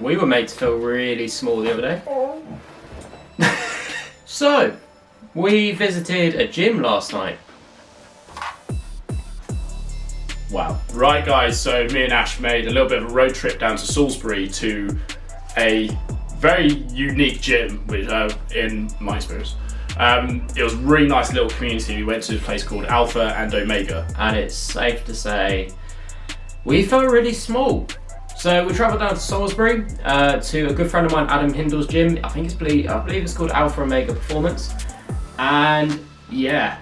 We were made to feel really small the other day. So, we visited a gym last night. Wow. Right guys, so me and Ash made a little bit of a road trip down to Salisbury to a very unique gym in my experience. It was a really nice little community. We went to a place called Alpha and Omega. And it's safe to say, we felt really small. So we travelled down to Salisbury to a good friend of mine, Adam Hindle's gym. I believe it's called Alpha Omega Performance. And yeah,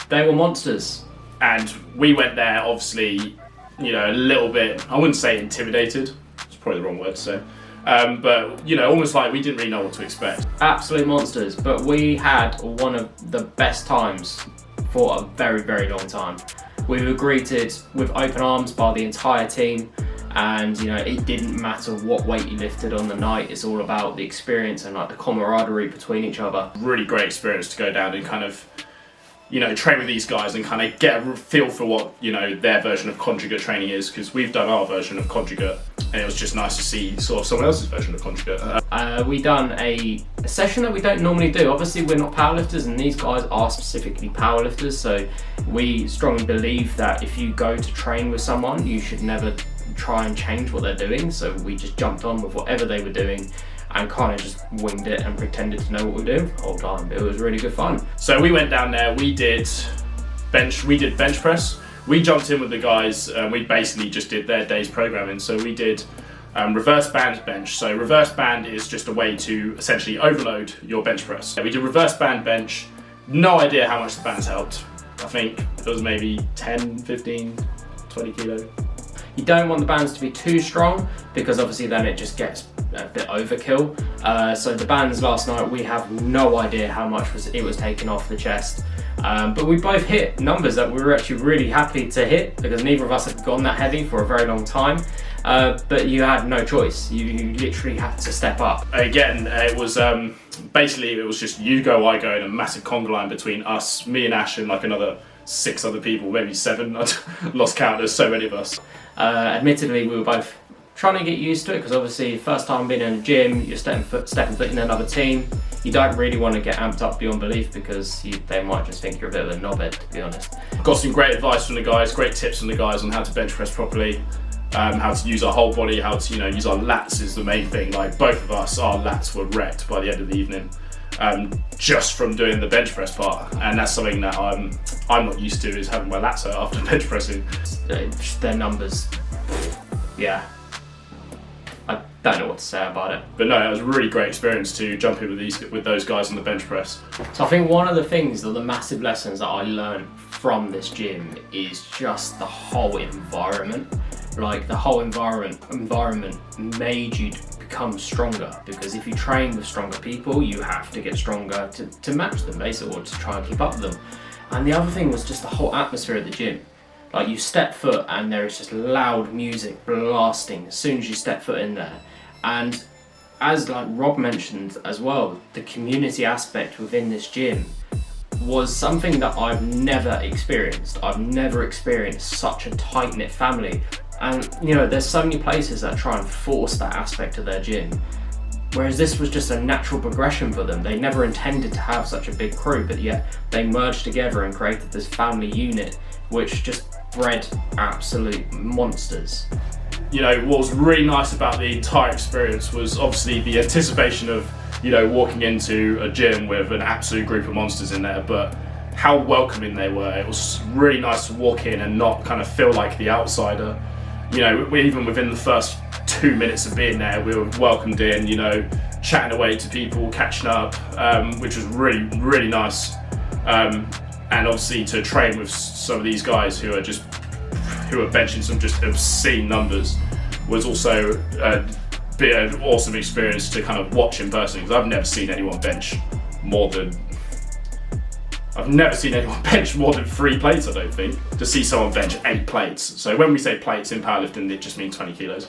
they were monsters. And we went there, obviously, you know, a little bit, I wouldn't say intimidated, it's probably the wrong word to say, but, you know, almost like we didn't really know what to expect. Absolute monsters, but we had one of the best times for a very, very long time. We were greeted with open arms by the entire team, and, you know, it didn't matter what weight you lifted on the night, it's all about the experience and like the camaraderie between each other. Really great experience to go down and kind of, you know, train with these guys and kind of get a feel for what, you know, their version of conjugate training is, because we've done our version of conjugate and it was just nice to see sort of someone else's version of conjugate. We done a session that we don't normally do. Obviously we're not powerlifters and these guys are specifically powerlifters, so we strongly believe that if you go to train with someone, you should never try and change what they're doing. So we just jumped on with whatever they were doing and kind of just winged it and pretended to know what we were doing the whole time. It was really good fun. So we went down there, we did bench press. We jumped in with the guys, we basically just did their day's programming. So we did reverse band bench. So reverse band is just a way to essentially overload your bench press. We did reverse band bench, no idea how much the bands helped. I think it was maybe 10, 15, 20 kilo. You don't want the bands to be too strong because obviously then it just gets a bit overkill. So the bands last night, we have no idea how much it was taken off the chest. But we both hit numbers that we were actually really happy to hit because neither of us had gone that heavy for a very long time. But you had no choice. You literally had to step up. Again, it was basically it was just you go, I go in a massive conga line between us, me and Ash and like another 6 other people, maybe 7. I lost count, there's so many of us. Admittedly, we were both trying to get used to it because obviously first time being in a gym, you're stepping foot in another team. You don't really want to get amped up beyond belief because they might just think you're a bit of a knobhead, to be honest. Got some great advice from the guys, great tips from the guys on how to bench press properly, how to use our whole body, how to, you know, use our lats is the main thing. Like both of us, our lats were wrecked by the end of the evening. Just from doing the bench press part, and that's something that I'm not used to, is having my lats hurt after bench pressing. Their numbers, yeah, I don't know what to say about it. But no, it was a really great experience to jump in with those guys on the bench press. So I think one of the things, or the massive lessons that I learned from this gym is just the whole environment. Like the whole environment made you become stronger, because if you train with stronger people, you have to get stronger to match them basically, or to try and keep up with them. And the other thing was just the whole atmosphere of the gym. Like you step foot and there is just loud music blasting as soon as you step foot in there. And as like Rob mentioned as well, the community aspect within this gym was something that I've never experienced. I've never experienced such a tight-knit family. And you know, there's so many places that try and force that aspect of their gym, whereas this was just a natural progression for them. They never intended to have such a big crew, but yet they merged together and created this family unit, which just bred absolute monsters. You know, what was really nice about the entire experience was obviously the anticipation of, you know, walking into a gym with an absolute group of monsters in there, but how welcoming they were. It was really nice to walk in and not kind of feel like the outsider. You know, even within the first 2 minutes of being there, we were welcomed in, you know, chatting away to people, catching up, which was really, really nice. And obviously to train with some of these guys who are benching some just obscene numbers was also an awesome experience to kind of watch in person, because I've never seen anyone bench more than 3 plates, I don't think. To see someone bench 8 plates. So when we say plates in powerlifting, it just means 20 kilos.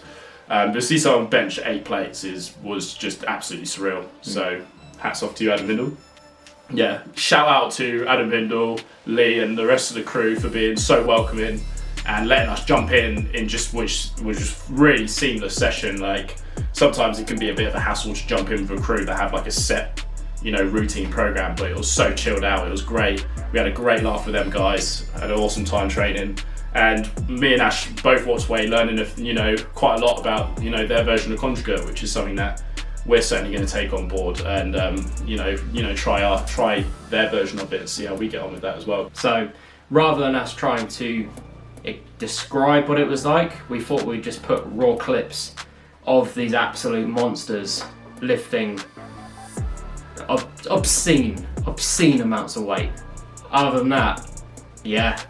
But to see someone bench 8 plates was just absolutely surreal. So hats off to you, Adam Hindle. Yeah, shout out to Adam Hindle, Lee and the rest of the crew for being so welcoming and letting us jump in just which was just really seamless session. Like sometimes it can be a bit of a hassle to jump in with a crew that have like a set, routine program, but it was so chilled out. It was great. We had a great laugh with them guys, had an awesome time training. And me and Ash both walked away learning, quite a lot about, their version of Conjugate, which is something that we're certainly going to take on board and, try their version of it and see how we get on with that as well. So rather than us trying to describe what it was like, we thought we'd just put raw clips of these absolute monsters lifting obscene amounts of weight. Other than that, yeah,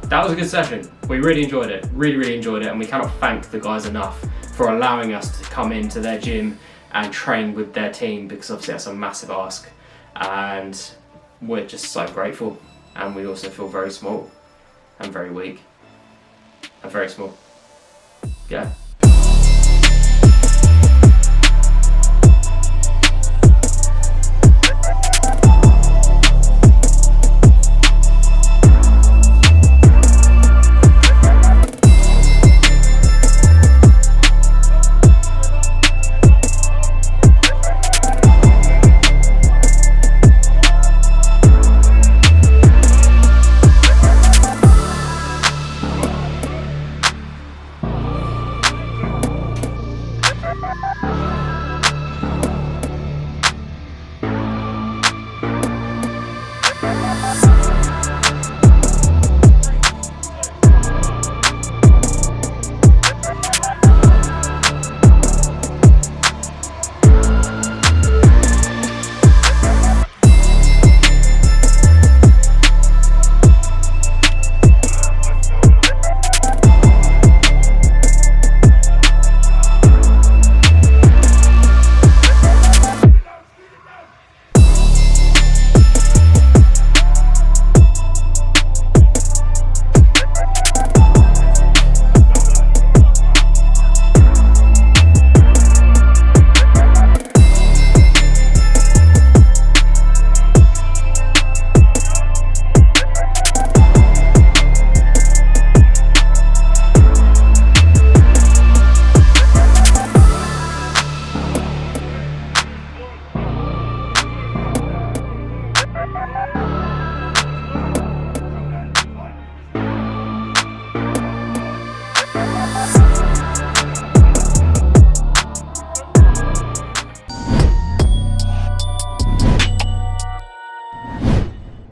that was a good session. We really enjoyed it, really enjoyed it, and we cannot thank the guys enough for allowing us to come into their gym and train with their team, because obviously that's a massive ask, and we're just so grateful. And we also feel very small and very weak and very small. Yeah.